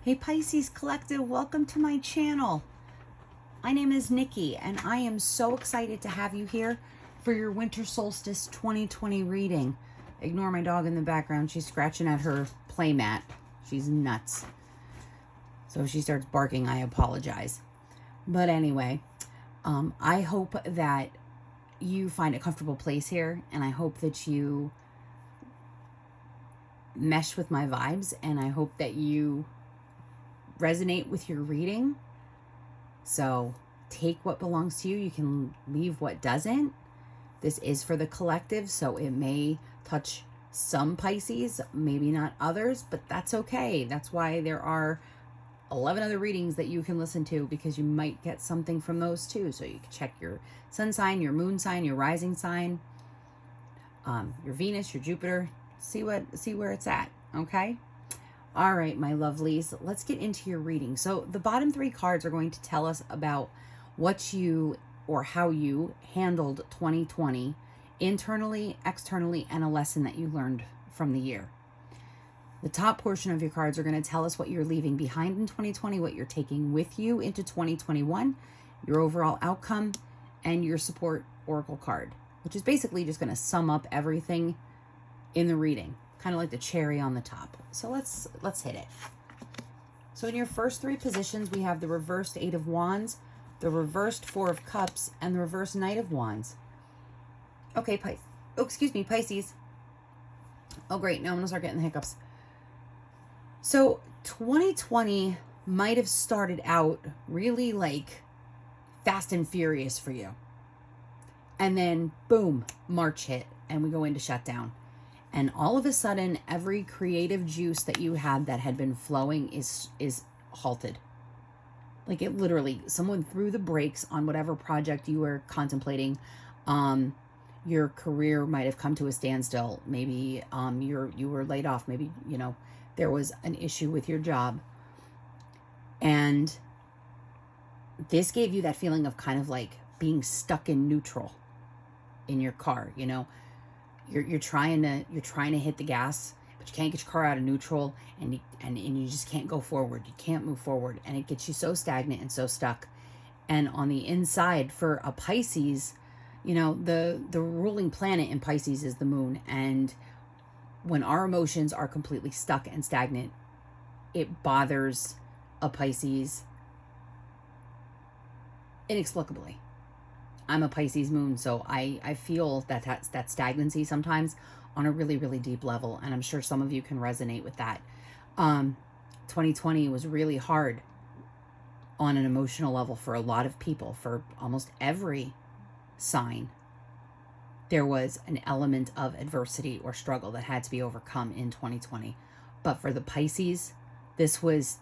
Hey Pisces Collective, welcome to my channel. My name is Nikki and I am so excited to have you here for your Winter Solstice 2020 reading. Ignore my dog in the background. She's scratching at her play mat. She's nuts. So if she starts barking, I apologize. But anyway, I hope that you find a comfortable place here, and I hope that you mesh with my vibes, and I hope that you resonate with your reading. So take what belongs to you. You can leave what doesn't. This is for the collective, so it may touch some Pisces, maybe not others, but that's okay. That's why there are 11 other readings that you can listen to, because you might get something from those too. So you can check your sun sign, your moon sign, your rising sign, your Venus, your Jupiter, see where it's at. Okay. All right, my lovelies, let's get into your reading. So the bottom three cards are going to tell us about what you or how you handled 2020 internally, externally, and a lesson that you learned from the year. The top portion of your cards are going to tell us what you're leaving behind in 2020, what you're taking with you into 2021, your overall outcome, and your support oracle card, which is basically just going to sum up everything in the reading, kind of like the cherry on the top. So let's hit it. So in your first three positions, we have the reversed Eight of Wands, the reversed Four of Cups, and the reversed Knight of Wands. Okay, Pisces. Oh, great. Now I'm going to start getting the hiccups. So 2020 might have started out really like fast and furious for you. And then boom, March hit and we go into shutdown. And all of a sudden, every creative juice that you had that had been flowing is halted. Like it literally, someone threw the brakes on whatever project you were contemplating. Your career might have come to a standstill. Maybe you were laid off. Maybe, there was an issue with your job. And this gave you that feeling of kind of like being stuck in neutral in your car, You're trying to hit the gas, but you can't get your car out of neutral, and you just can't go forward. You can't move forward, and it gets you so stagnant and so stuck. And on the inside, for a Pisces, the ruling planet in Pisces is the moon, and when our emotions are completely stuck and stagnant, it bothers a Pisces inexplicably. I'm a Pisces moon, so I feel that stagnancy sometimes on a really, really deep level, and I'm sure some of you can resonate with that. 2020 was really hard on an emotional level for a lot of people. For almost every sign, there was an element of adversity or struggle that had to be overcome in 2020. But for the Pisces, this was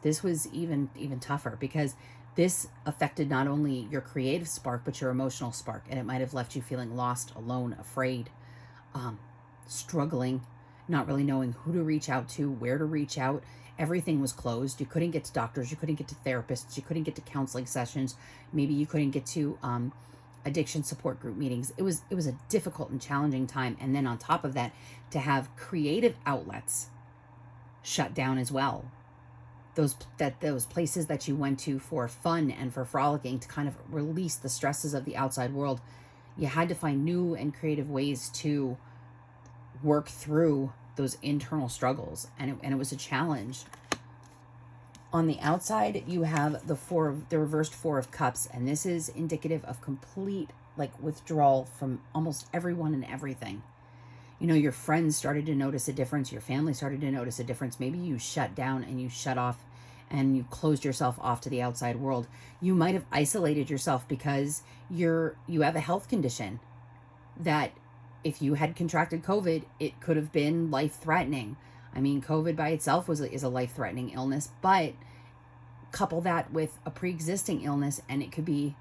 even tougher, because this affected not only your creative spark, but your emotional spark. And it might have left you feeling lost, alone, afraid, struggling, not really knowing who to reach out to, where to reach out. Everything was closed. You couldn't get to doctors. You couldn't get to therapists. You couldn't get to counseling sessions. Maybe you couldn't get to addiction support group meetings. It was a difficult and challenging time. And then on top of that, to have creative outlets shut down as well. Those places that you went to for fun and for frolicking, to kind of release the stresses of the outside world, you had to find new and creative ways to work through those internal struggles, and it was a challenge. On the outside, you have the reversed Four of Cups, and this is indicative of complete withdrawal from almost everyone and everything. Your friends started to notice a difference. Your family started to notice a difference. Maybe you shut down and you shut off and you closed yourself off to the outside world. You might have isolated yourself because you have a health condition that if you had contracted COVID, it could have been life-threatening. I mean, COVID by itself is a life-threatening illness, but couple that with a pre-existing illness and it could be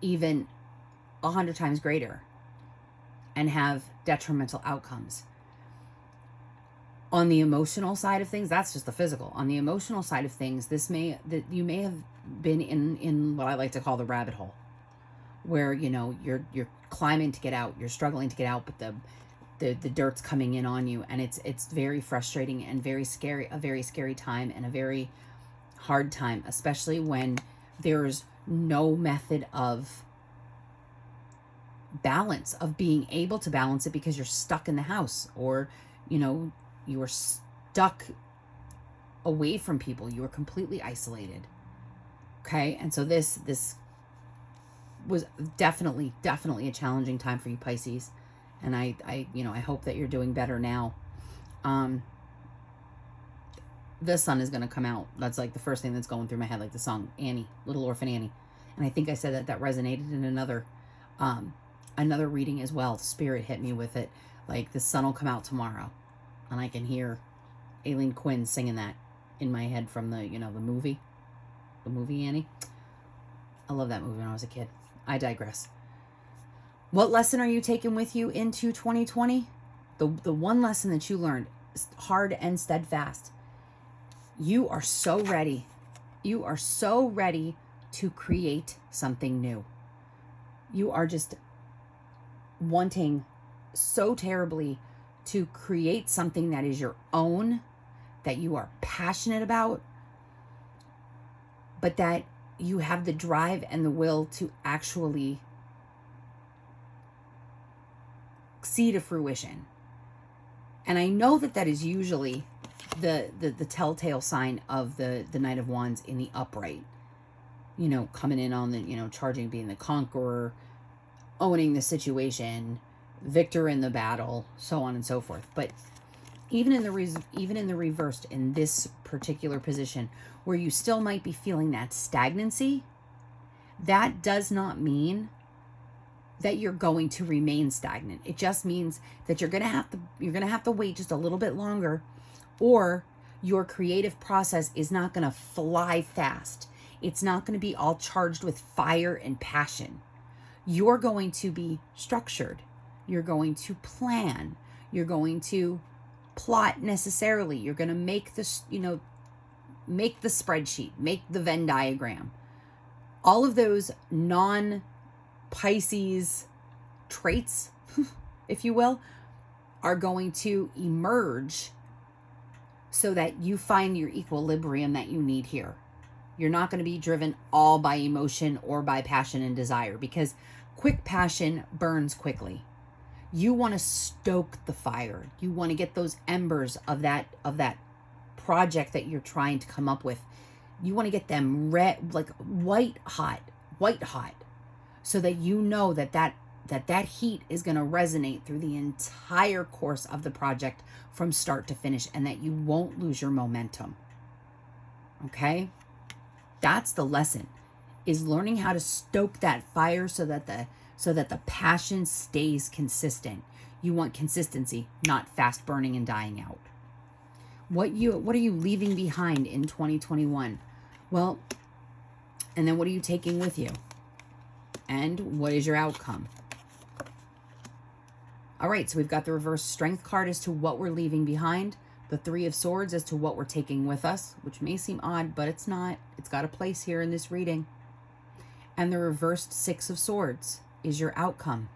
even 100 times greater and have detrimental outcomes. On the emotional side of things, that's just the physical. On the emotional side of things, you may have been in what I like to call the rabbit hole, where you're climbing to get out, you're struggling to get out, but the dirt's coming in on you, and it's very frustrating and very scary, a very scary time and a very hard time, especially when there's no method of balance, of being able to balance it, because you're stuck in the house, or you are stuck away from people, you are completely isolated. Okay, and so this was definitely a challenging time for you, Pisces, and I hope that you're doing better now. The sun is going to come out. That's like the first thing that's going through my head, like the song Annie, Little Orphan Annie. And I think I said that resonated in another reading as well. Spirit hit me with it. Like, the sun will come out tomorrow. And I can hear Aileen Quinn singing that in my head from the movie Annie. I love that movie when I was a kid. I digress. What lesson are you taking with you into 2020? The one lesson that you learned, hard and steadfast. You are so ready. You are so ready to create something new. You are just wanting so terribly to create something that is your own, that you are passionate about, but that you have the drive and the will to actually see to fruition. And I know that is usually the telltale sign of the Knight of Wands in the upright. Coming in on the, charging, being the conqueror, owning the situation, victor in the battle, so on and so forth. But even in the reversed, in this particular position, where you still might be feeling that stagnancy, that does not mean that you're going to remain stagnant. It just means that you're going to have to wait just a little bit longer, or your creative process is not going to fly fast. It's not going to be all charged with fire and passion. You're going to be structured. You're going to plan. You're going to plot necessarily. You're going to make this, make the spreadsheet, make the Venn diagram. All of those non-Pisces traits, if you will, are going to emerge so that you find your equilibrium that you need here. You're not going to be driven all by emotion or by passion and desire, because quick passion burns quickly. You want to stoke the fire. You want to get those embers of that project that you're trying to come up with. You want to get them red, like white hot, so that you know that heat is going to resonate through the entire course of the project from start to finish, and that you won't lose your momentum. Okay? That's the lesson, is learning how to stoke that fire so that the passion stays consistent. You want consistency, not fast burning and dying out. What are you leaving behind in 2021? Well, and then what are you taking with you? And what is your outcome? All right, so we've got the reverse strength card as to what we're leaving behind. The Three of Swords as to what we're taking with us, which may seem odd, but it's not. It's got a place here in this reading. And the reversed Six of Swords is your outcome.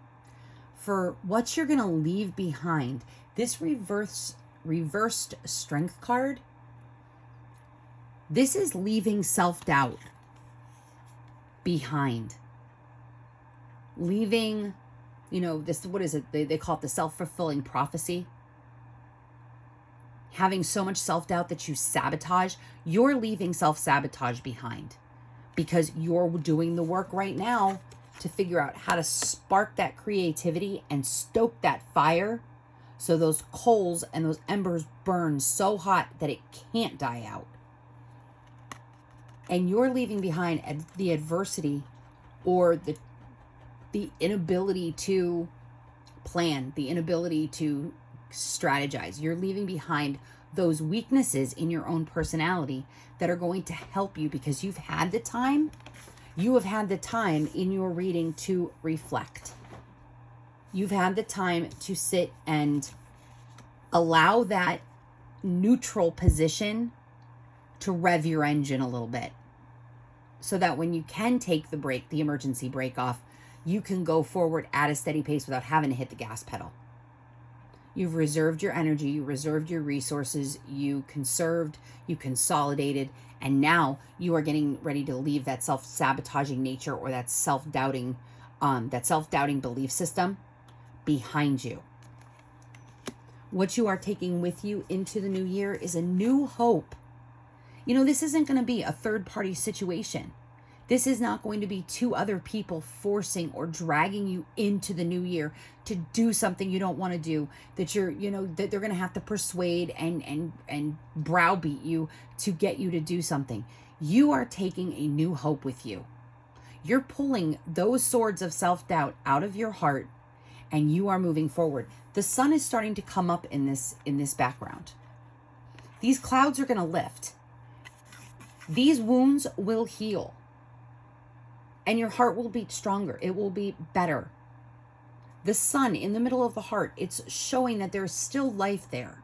For what you're going to leave behind, this reversed strength card, this is leaving self-doubt behind. Leaving, this, what is it? They call it the self-fulfilling prophecy. Having so much self-doubt that you sabotage. You're leaving self-sabotage behind, because you're doing the work right now to figure out how to spark that creativity and stoke that fire so those coals and those embers burn so hot that it can't die out. And you're leaving behind the adversity, or the inability to plan, the inability to strategize. You're leaving behind those weaknesses in your own personality that are going to help you, because you've had the time. You have had the time in your reading to reflect. You've had the time to sit and allow that neutral position to rev your engine a little bit, so that when you can take the break, the emergency break off, you can go forward at a steady pace without having to hit the gas pedal. You've reserved your energy, you reserved your resources, you conserved, you consolidated, and now you are getting ready to leave that self-sabotaging nature or that self-doubting belief system behind you. What you are taking with you into the new year is a new hope. You know, this isn't going to be a third-party situation. This is not going to be two other people forcing or dragging you into the new year to do something you don't want to do, that that they're going to have to persuade and browbeat you to get you to do something. You are taking a new hope with you. You're pulling those swords of self-doubt out of your heart and you are moving forward. The sun is starting to come up in this background. These clouds are going to lift. These wounds will heal. And your heart will beat stronger. It will be better. The sun in the middle of the heart, it's showing that there's still life there.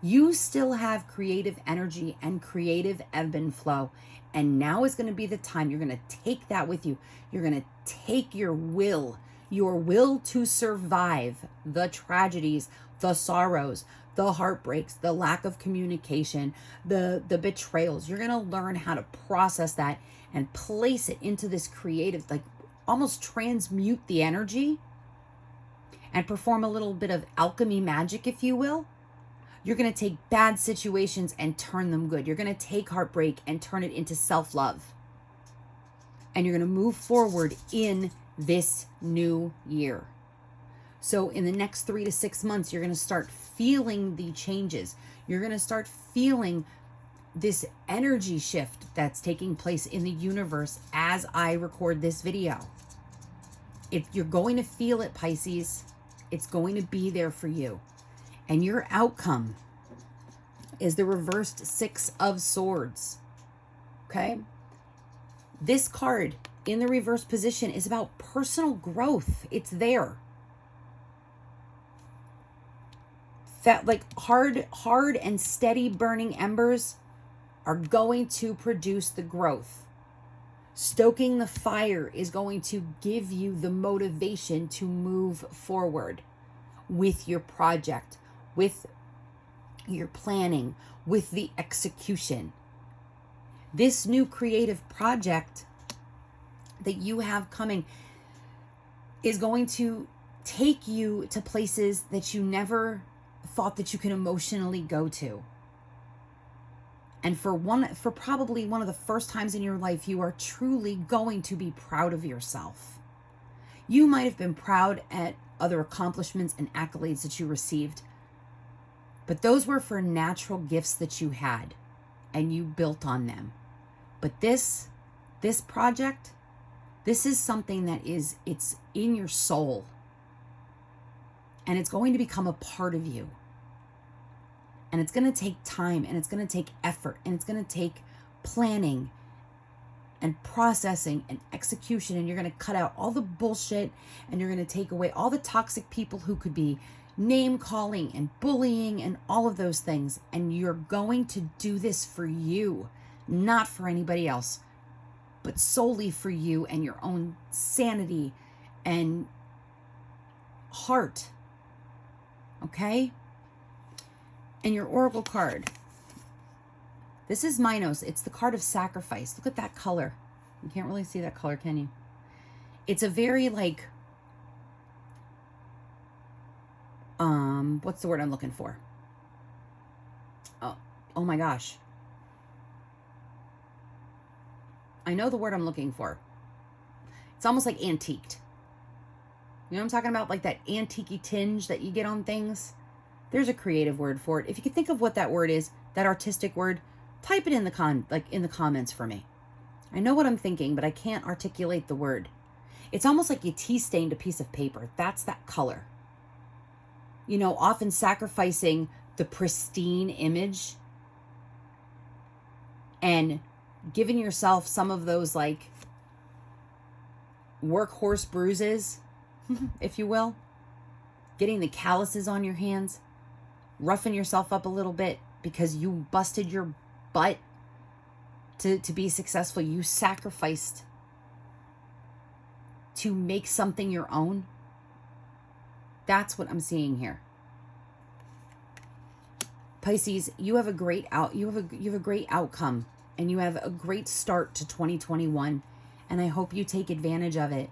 You still have creative energy and creative ebb and flow. And now is going to be the time you're going to take that with you. You're going to take your will to survive the tragedies, the sorrows, the heartbreaks, the lack of communication, the betrayals. You're going to learn how to process that and place it into this creative, like almost transmute the energy and perform a little bit of alchemy magic, if you will. You're going to take bad situations and turn them good. You're going to take heartbreak and turn it into self-love. And you're going to move forward in this new year. So in the next 3 to 6 months, you're going to start feeling the changes. You're going to start feeling this energy shift that's taking place in the universe as I record this video. If you're going to feel it, Pisces, it's going to be there for you. And your outcome is the reversed Six of Swords. Okay? This card in the reverse position is about personal growth. It's there. That like hard and steady burning embers are going to produce the growth. Stoking the fire is going to give you the motivation to move forward with your project, with your planning, with the execution. This new creative project that you have coming is going to take you to places that you never thought that you could emotionally go to. And for probably one of the first times in your life, you are truly going to be proud of yourself. You might have been proud at other accomplishments and accolades that you received, but those were for natural gifts that you had and you built on them. But this project, this is something that it's in your soul, and it's going to become a part of you. And it's going to take time, and it's going to take effort, and it's going to take planning and processing and execution. And you're going to cut out all the bullshit, and you're going to take away all the toxic people who could be name calling and bullying and all of those things. And you're going to do this for you, not for anybody else, but solely for you and your own sanity and heart. Okay? And your oracle card. This is Minos. It's the card of sacrifice. Look at that color. You can't really see that color, can you? It's a very like, what's the word I'm looking for? Oh my gosh. I know the word I'm looking for. It's almost like antiqued. You know what I'm talking about? Like that antique-y tinge that you get on things. There's a creative word for it. If you could think of what that word is, that artistic word, type it in the comments for me. I know what I'm thinking, but I can't articulate the word. It's almost like you tea stained a piece of paper. That's that color. You know, often sacrificing the pristine image and giving yourself some of those like workhorse bruises, if you will. Getting the calluses on your hands. Roughing yourself up a little bit because you busted your butt to be successful. You sacrificed to make something your own. That's what I'm seeing here. Pisces, you have a great you have a great outcome, and you have a great start to 2021, and I hope you take advantage of it.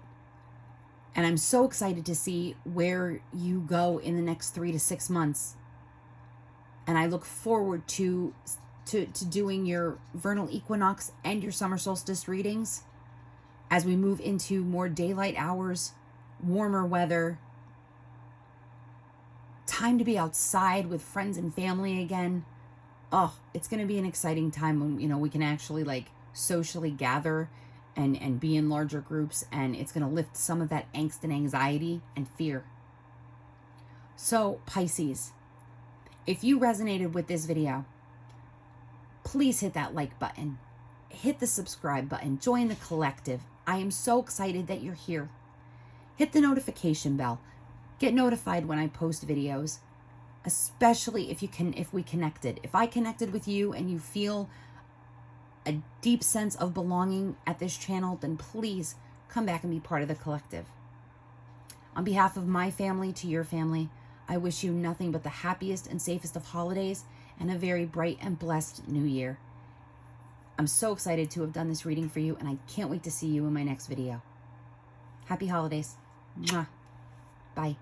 And I'm so excited to see where you go in the next 3 to 6 months. And I look forward to doing your vernal equinox and your summer solstice readings as we move into more daylight hours, warmer weather, time to be outside with friends and family again. Oh, it's going to be an exciting time when, you know, we can actually like socially gather and be in larger groups, and it's going to lift some of that angst and anxiety and fear. So, Pisces, if you resonated with this video, please hit that like button, hit the subscribe button, join the collective. I am so excited that you're here. Hit the notification bell. Get notified when I post videos, especially if we connected. If I connected with you and you feel a deep sense of belonging at this channel, then please come back and be part of the collective. On behalf of my family to your family, I wish you nothing but the happiest and safest of holidays and a very bright and blessed new year. I'm so excited to have done this reading for you, and I can't wait to see you in my next video. Happy holidays. Mwah. Bye.